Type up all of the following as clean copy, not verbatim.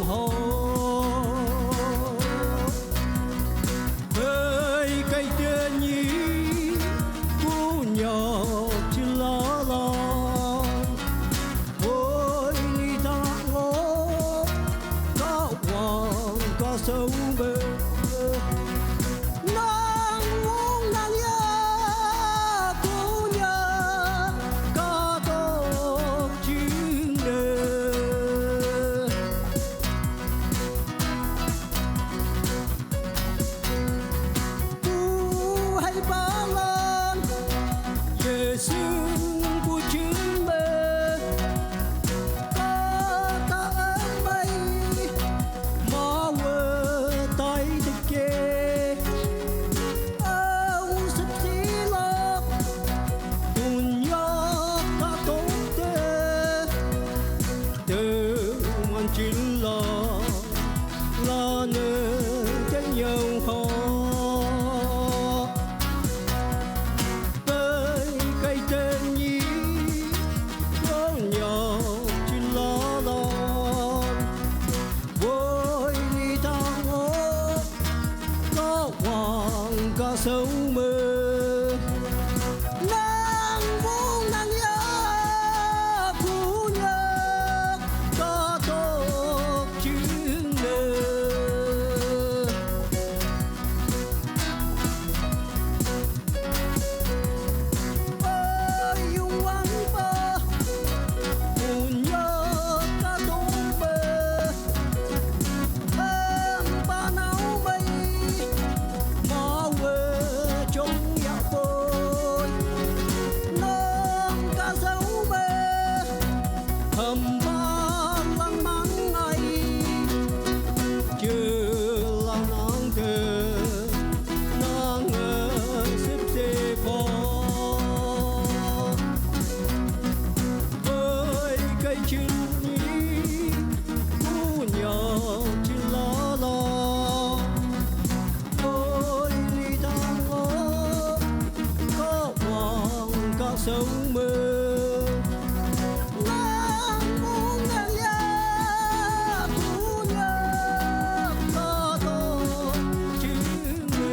hồ. Ơi cây tên nhí cú nhỏ chỉ lá lan, ôi ni ta ngó cao hoàng ca sâu bờ. Sương của chữ mơ có ta ấm mây mà quơ tay thật kê ông sắp xí lọc tuôn nhớ ta tốt tê từ ngoan chín là nơi chân nhau khó. Ca sâu mơ nàng buông nàng nhớ cũ nhớ có tốt chữ nơ. Ơi dung quăng bơ buồn nhớ ca tốt bơ ôm ba nấu mây trong nhà tôi non ca dấu bê hầm ba lăng mắng ngày chưa là nắng cờ nắng ngờ xếp xê phò. Ơi cây chữ nhí cú nhỏ chỉ lá lo, ôi ly ta ngó có hoàng ca sâu mơ. Nàng muốn nàng nhớ cũ nhớ có tốt chữ mơ.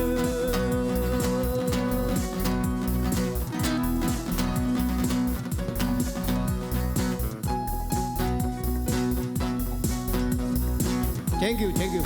Thank you, thank you.